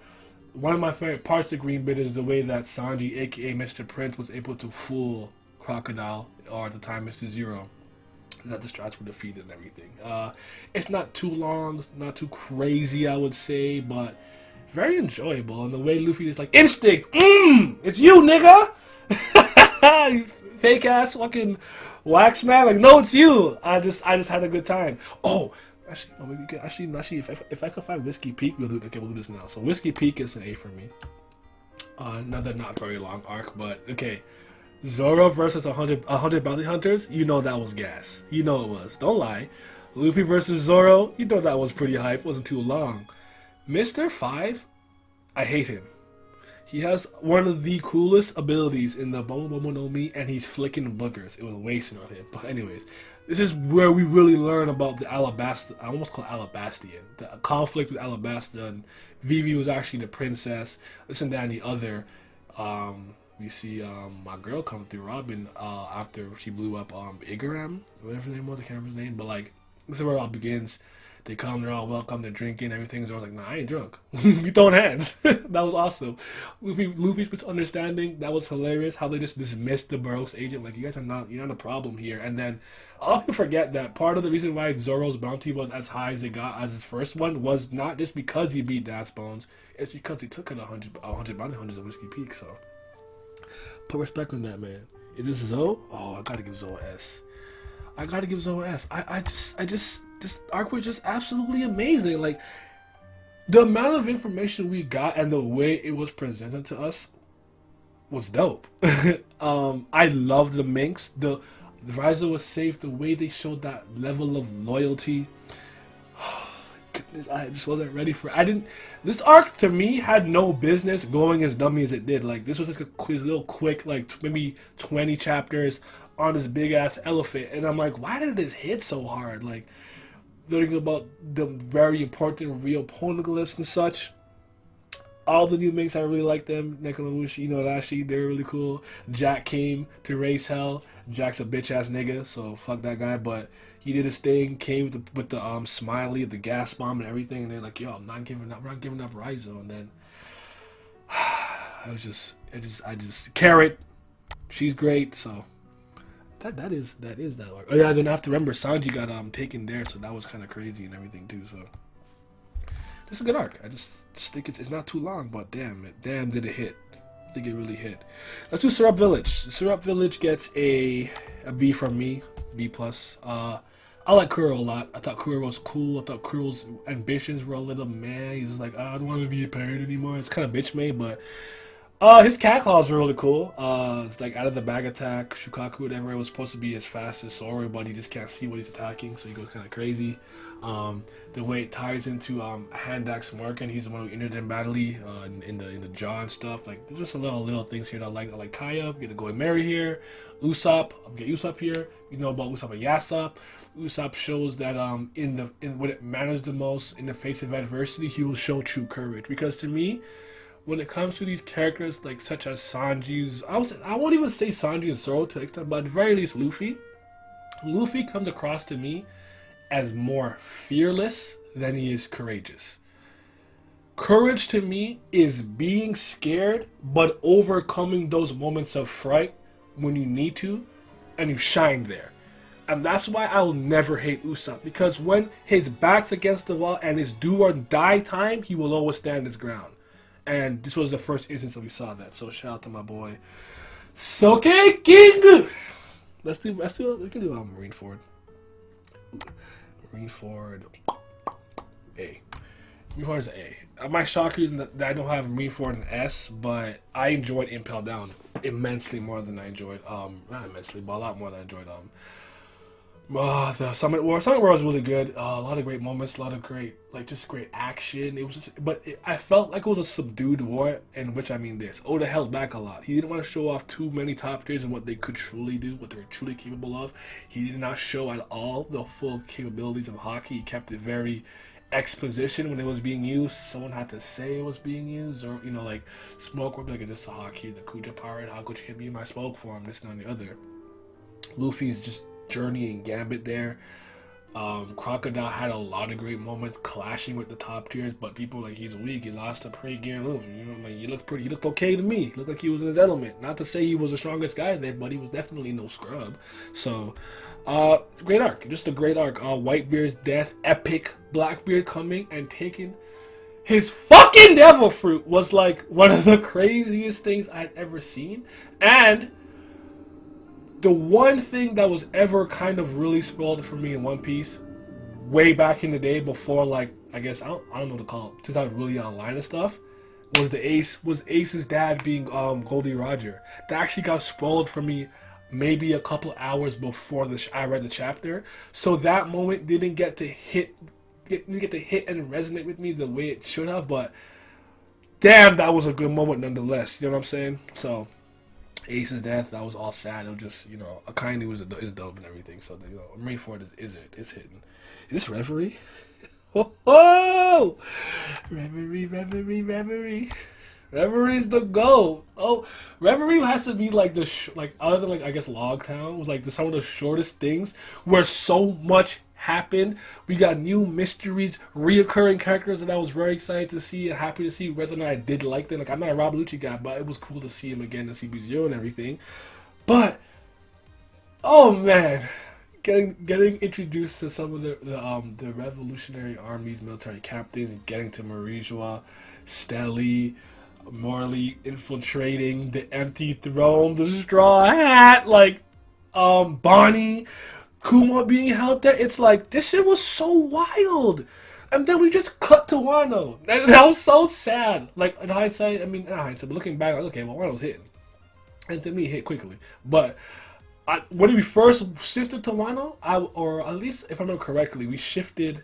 one of my favorite parts of Green Bit is the way that Sanji, aka Mr. Prince, was able to fool Crocodile, or at the time Mr. Zero, that the Strats were defeated and everything. It's not too long, it's not too crazy, I would say, but very enjoyable. And the way Luffy is like, Instinct! It's you, nigga! You fake ass fucking wax man. Like, no, it's you! I just had a good time. Oh! Actually, if I could find Whiskey Peak, we'll do this now. So Whiskey Peak is an A for me. Another not very long arc, but okay. Zoro versus 100 bounty hunters. That was gas. It was. Don't lie. Luffy versus Zoro. That was pretty hype. Wasn't too long. Mr. 5, I hate him. He has one of the coolest abilities in the Bomo Bomo no Mi, and he's flicking boogers. It was wasting on him. But anyways, this is where we really learn about the Alabasta. I almost call it Alabastian. The conflict with Alabasta, and Vivi was actually the princess. This and that and the other. We see my girl come through, Robin, after she blew up Igaram, whatever her name was. I can't remember his name. But this is where it all begins. They come, they're all welcome, they're drinking, everything's all like, nah, I ain't drunk. We throwing hands. That was awesome. Luffy's understanding, that was hilarious. How they just dismissed the Baroque's agent, like, you're not a problem here. And then, I'll people forget that part of the reason why Zoro's bounty was as high as it got as his first one was not just because he beat Das Bones, it's because he took it 100 bounty hunters at Whiskey Peak, so. Put respect on that, man. Is this Zoe? Oh, I gotta give Zoe S. This arc was just absolutely amazing. Like, the amount of information we got and the way it was presented to us was dope. I loved the Minx. The Riser was safe. The way they showed that level of loyalty. Oh, my goodness, I just wasn't ready for it. This arc, to me, had no business going as dummy as it did. Like, this was just a little quick, maybe 20 chapters on this big-ass elephant. And I'm like, why did this hit so hard? Like, learning about the very important real poneglyphs and such. All the new Minks, I really like them. Nekamamushi, Inorashi, they're really cool. Jack came to raise hell. Jack's a bitch-ass nigga, so fuck that guy. But he did his thing, came with the smiley, the gas bomb and everything. And they're like, yo, we're not giving up Raizo. And then, Carrot, she's great, so. That is that arc. Oh yeah, then I have to remember Sanji got taken there, so that was kind of crazy and everything too. So it's a good arc. I just think it's not too long, but damn did it hit. I think it really hit. Let's do Syrup Village. Syrup Village gets a B from me, B plus. I like Kuro a lot. I thought Kuro was cool. I thought Kuro's ambitions were a little meh. He's just like, I don't want to be a pirate anymore. It's kind of bitch made, but His cat claws were really cool. It's like out of the bag attack, Shukaku, whatever. It was supposed to be as fast as Sora, but he just can't see what he's attacking, so he goes kind of crazy. The way it ties into Hand Axe Mark, and he's the one who injured him badly in the jaw and stuff. Like there's just a little things here that I like. I like Kaya, get to go and Mary here. Usopp, get Usopp here. You know about Usopp and Yasop. Usopp shows that in when it matters the most, in the face of adversity, he will show true courage. Because to me, when it comes to these characters like such as Sanji's, I won't even say Sanji and Zoro to an extent, but at the very least Luffy comes across to me as more fearless than he is courageous. Courage to me is being scared but overcoming those moments of fright when you need to, and you shine there. And that's why I will never hate Usopp, because when his back's against the wall and it's do or die time, he will always stand his ground. And this was the first instance that we saw that. So shout out to my boy Soke King. We can do Marineford. Marineford A. Marineford is A. I might shock you that I don't have Marineford in S, but I enjoyed Impel Down immensely more than I enjoyed not immensely, but a lot more than I enjoyed the Summit War. Summit War was really good. A lot of great moments, a lot of great, just great action. It was just, but I felt like it was a subdued war, in which I mean this. Oda held back a lot. He didn't want to show off too many top tiers and what they could truly do, what they were truly capable of. He did not show at all the full capabilities of Haki. He kept it very exposition when it was being used. Someone had to say it was being used, or like Smoke would be like, "Is this a Haki, the Kuja pirate? How could you be my smoke form? This and the other." Luffy's just journey and Gambit there. Crocodile had a lot of great moments clashing with the top tiers, but people were like, he's weak, he lost to pre-gear Luffy. He looked okay to me. He looked like he was in his element. Not to say he was the strongest guy there, but he was definitely no scrub. So great arc, just a great arc. Whitebeard's death, epic. Blackbeard coming and taking his fucking devil fruit was like one of the craziest things I'd ever seen. And the one thing that was ever kind of really spoiled for me in One Piece, way back in the day before, I guess I don't know what to call it, since I was really online and stuff, was Ace's dad being Goldie Roger. That actually got spoiled for me maybe a couple hours before I read the chapter. So that moment didn't get to hit and resonate with me the way it should have. But damn, that was a good moment nonetheless. You know what I'm saying? So Ace's death, that was all sad. It was just, Akainu is dope and everything. So, Marineford is hitting. Is this Reverie? Oh! Reverie. Reverie's the goal. Oh, Reverie has to be other than I guess Loguetown was some of the shortest things where so much happened. We got new mysteries, reoccurring characters that I was very excited to see and happy to see whether or not I did like them. I'm not a Rob Lucci guy, but it was cool to see him again and see CB0 and everything. But oh man, getting introduced to some of the Revolutionary Army's military captains, getting to Marie-Joie, Stelly, Morley infiltrating the empty throne, the straw hat, Bonnie, Kuma being held there. It's this shit was so wild. And then we just cut to Wano. And that was so sad. In hindsight, but looking back, okay, well, Wano's hitting. And to me, it hit quickly. But when we first shifted to Wano, or at least if I remember correctly, we shifted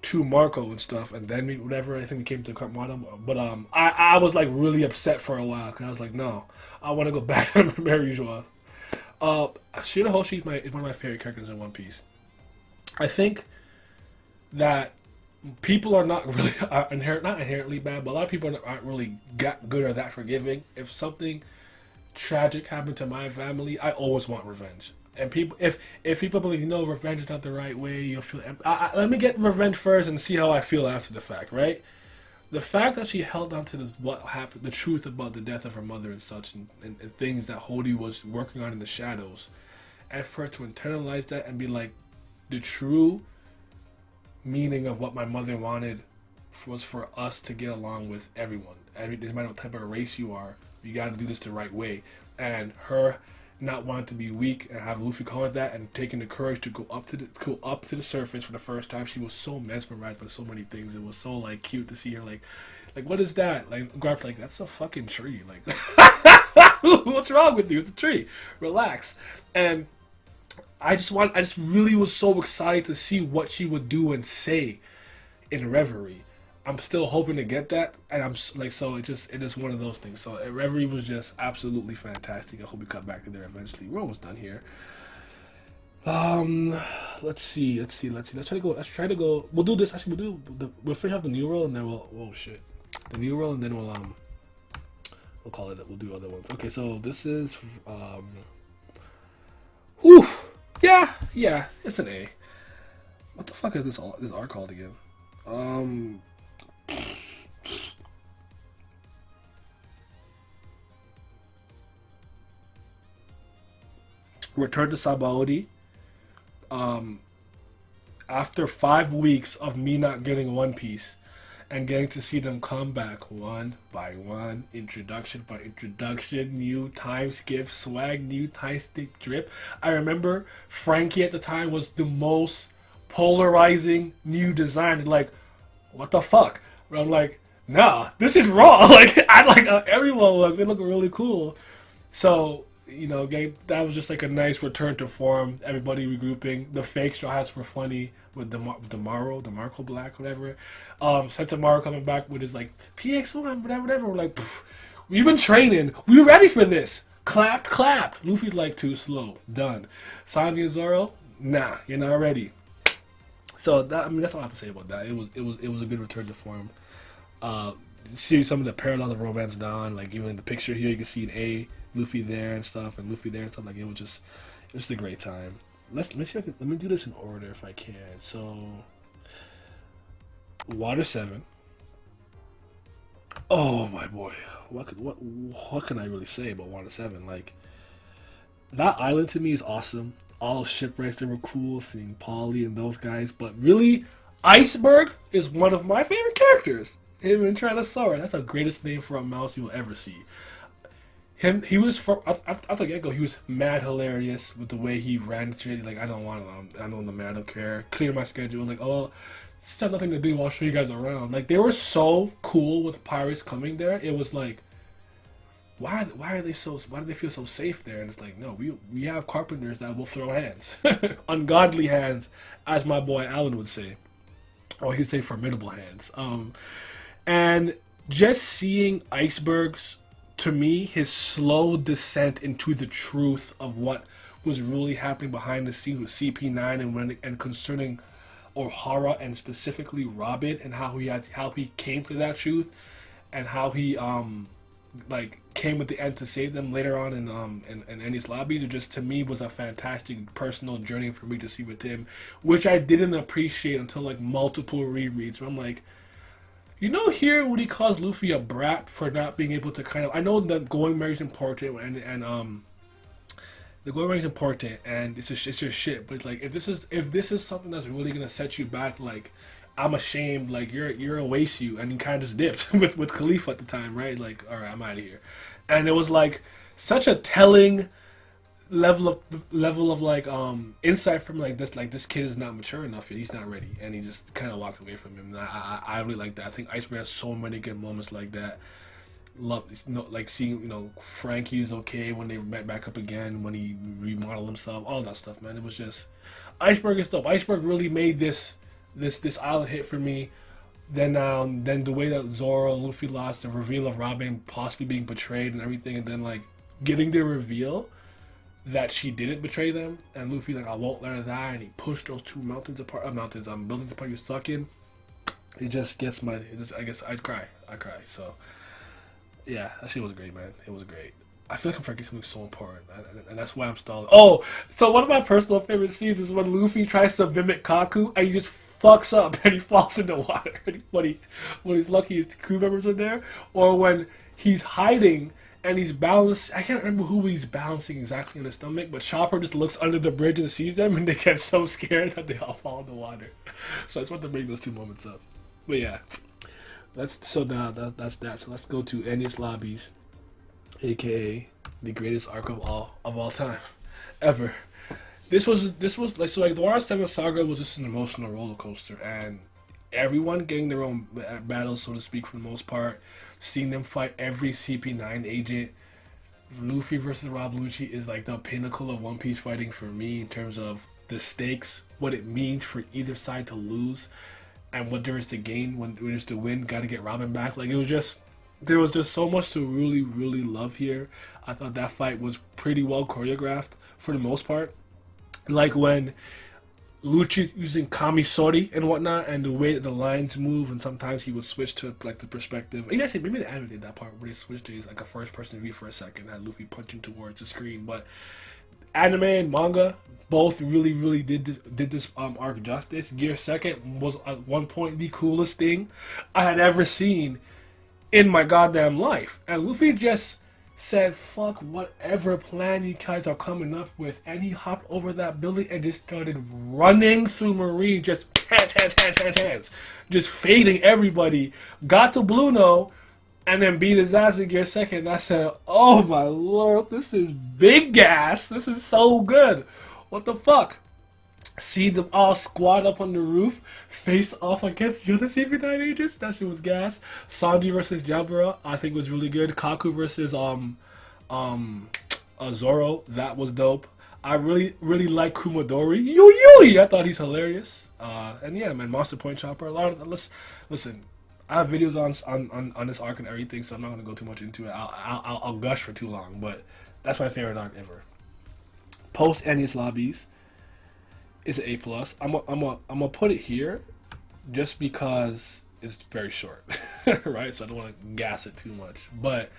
to Marco and stuff, and then I think we came to Wano. But I was really upset for a while, because I was no, I want to go back to Marie-Joie. Shirahoshi is one of my favorite characters in One Piece. I think that people are not really not inherently bad, but a lot of people aren't really good or that forgiving. If something tragic happened to my family, I always want revenge. And if people believe revenge is not the right way, you'll feel. Let me get revenge first and see how I feel after the fact, right? The fact that she held on to what happened, the truth about the death of her mother and such, and things that Hody was working on in the shadows, and for her to internalize that and be the true meaning of what my mother wanted was for us to get along with everyone. Doesn't matter what type of race you are, you got to do this the right way. And her not wanting to be weak, and have Luffy call it that, and taking the courage to go up to the surface for the first time. She was so mesmerized by so many things. It was so like cute to see her like what is that? Like Garp, like that's a fucking tree. Like what's wrong with you? It's a tree. Relax. And I just really was so excited to see what she would do and say in Reverie. I'm still hoping to get that, and I'm like, so it is one of those things. So Reverie was just absolutely fantastic. I hope we cut back to there eventually. We're almost done here. Let's see. Let's try to go. We'll do this. Actually, we'll finish off the new world, and then the new world, and then we'll call it. We'll do other ones. Okay, so this is whew, yeah, it's an A. What the fuck is this arc called again? Return to Sabaody. After 5 weeks of me not getting One Piece and getting to see them come back one by one, introduction by introduction, new time skip, swag, new time skip drip. I remember Frankie at the time was the most polarizing new design. Like, what the fuck? But I'm like, nah, this is raw. Like, I like everyone looks. They look really cool. So, you know, that was just like a nice return to form. Everybody regrouping. The fake straw hats were funny with the Marco Black, whatever. Sentomaru coming back with his like PX1, whatever. We're like, we've been training. We were ready for this. Clap. Luffy's like too slow. Done. Sanji and Zoro, nah, you're not ready. So that's all I have to say about that. It was a good return to form. See some of the parallels of Romance Dawn, like even in the picture here, you can see an A, Luffy there and stuff, and Luffy there and stuff. Like it was just a great time. Let me do this in order if I can. So, Water 7. Oh my boy, what can I really say about Water 7? Like that island to me is awesome. All those shipwrecks that were cool, seeing Polly and those guys. But really, Iceberg is one of my favorite characters. Him and Tyrannosaurus. That's the greatest name for a mouse you will ever see. He was after the get-go, he was mad hilarious with the way he ran through it. Like, I don't I don't care. Clear my schedule. Like, oh, it's got nothing to do. I'll show you guys around. Like, they were so cool with pirates coming there. It was like, why do they feel so safe there? And it's like, no, we have carpenters that will throw hands, ungodly hands, as my boy Alan would say, or he'd say formidable hands. And just seeing Iceberg's, to me, his slow descent into the truth of what was really happening behind the scenes with CP9 and concerning O'Hara and specifically Robin, and how he came to that truth, and how he like came at the end to save them later on in Enies Lobby. It just, to me, was a fantastic personal journey for me to see with him, which I didn't appreciate until like multiple rereads. Where I'm like, you know, here when he calls Luffy a brat for not being able to kind of, I know that going married is important and the going married is important and it's your shit, but it's like if this is something that's really gonna set you back, like, I'm ashamed, like you're a waste you, and he kind of just dipped with Khalifa at the time, right? Like, all right, I'm out of here, and it was like such a telling level of like insight from like this kid is not mature enough yet. He's not ready, and he just kind of walked away from him. And I really like that. I think Iceberg has so many good moments like that. Love, like seeing Frankie's okay when they met back up again, when he remodeled himself, all that stuff, man. It was just Iceberg is dope. Iceberg really made this island hit for me. Then the way that Zoro and Luffy lost, the reveal of Robin possibly being betrayed and everything, and then like getting the reveal that she didn't betray them, and Luffy like, I won't let her die, and he pushed those two buildings apart he was stuck in. It just gets I guess I cry. So yeah, that shit was great, man. It was great. I feel like I'm forgetting something so important, and that's why I'm stalling. Oh, so one of my personal favorite scenes is when Luffy tries to mimic Kaku, and he just fucks up, and he falls in the water. when he's lucky his crew members are there, or when he's hiding and he's balanced. I can't remember who he's balancing exactly in the stomach, but Chopper just looks under the bridge and sees them, and they get so scared that they all fall in the water. So I just want to bring those two moments up. But yeah, that's that. So let's go to Enies Lobbies, aka the greatest arc of all time, ever. This was like so like the War 7 saga was just an emotional roller coaster, and everyone getting their own battles, so to speak, for the most part. Seeing them fight every CP9 agent. Luffy versus Rob Lucci is like the pinnacle of One Piece fighting for me in terms of the stakes, what it means for either side to lose, and what there is to gain when there is to win. Got to get Robin back. Like there was just so much to really, really love here. I thought that fight was pretty well choreographed for the most part. Like when Lucci using Kamisori and whatnot, and the way that the lines move, and sometimes he would switch to like the perspective. And actually, maybe the anime did that part where they switched to like a first-person view for a second, had Luffy punching towards the screen. But anime and manga both really did this arc justice. Gear Second was at one point the coolest thing I had ever seen in my goddamn life, and Luffy just said, fuck whatever plan you guys are coming up with, and he hopped over that building and just started running through Marine, just hands, just fading everybody, got to Blue No, and then beat his ass in Gear Second. And I said, oh my lord, this is big gas, this is so good, what the fuck? See them all squat up on the roof, face off against the other CP9 agents. That shit was gas. Sanji versus Jabura, I think was really good. Kaku versus Zoro, that was dope. I really like Kumadori. Yui, I thought he's hilarious. And yeah, man, Monster Point Chopper. A lot of listen. I have videos on this arc and everything, so I'm not gonna go too much into it. I'll gush for too long, but that's my favorite arc ever. Post-Enies Lobbies is an A+. I'm gonna put it here just because it's very short, right? So I don't want to gas it too much. But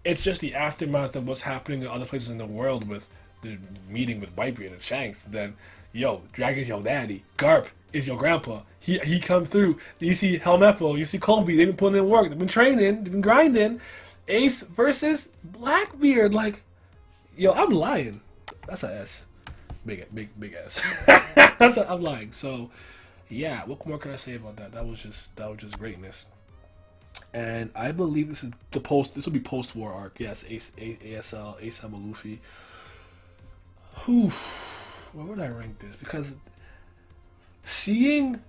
it's just the aftermath of what's happening in other places in the world with the meeting with Whitebeard and Shanks. Then, yo, Dragon's your daddy. Garp is your grandpa. He come through. You see Helmeppo, you see Colby. They've been putting in work. They've been training. They've been grinding. Ace versus Blackbeard. Like, yo, I'm lying. That's a S. Big ass. I'm lying. So, yeah. What more can I say about that? That was just greatness. And I believe this is This will be post-war arc. Yes, ASL, ASAB Luffy. Where would I rank this? Because seeing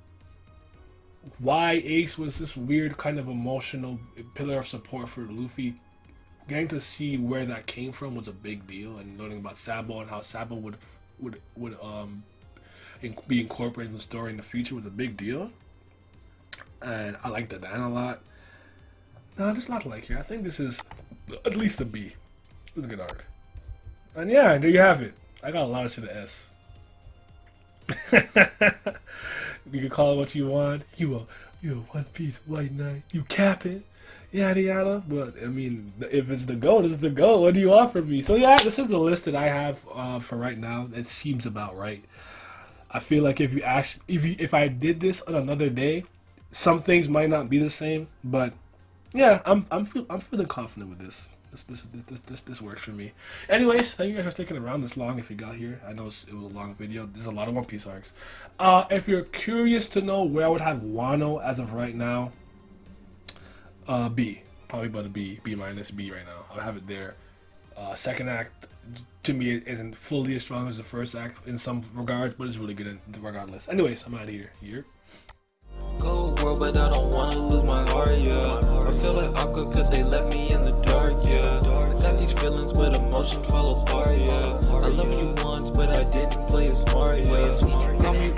why Ace was this weird kind of emotional pillar of support for Luffy, getting to see where that came from was a big deal, and learning about Sabo and how Sabo would be incorporated in the story in the future was a big deal. And I like that a lot. No, there's a lot to like here. I think this is at least a B. It was a good arc. And yeah, there you have it. I got a lot to the S. You can call it what you want. You a One Piece White Knight. You cap it. Yada yada. But I mean, if it's the GOAT, it's the GOAT. What do you offer me? So yeah, this is the list that I have for right now. It seems about right. I feel like if I did this on another day, some things might not be the same. But yeah, I'm feeling confident with this. This works for me. Anyways, thank you guys for sticking around this long. If you got here, I know it was a long video. There's a lot of One Piece arcs. If you're curious to know where I would have Wano as of right now, B, probably about a B minus B right now. I'll have it there. Second act to me isn't fully as strong as the first act in some regards, but it's really good regardless. Anyways, I'm out of here. Cold world, but I don't wanna lose my heart, yeah. I feel like awkward cause they left me in the dark, yeah. Got these feelings, but emotions fall apart, yeah. I loved you once, but I didn't play it smart, yeah. Call me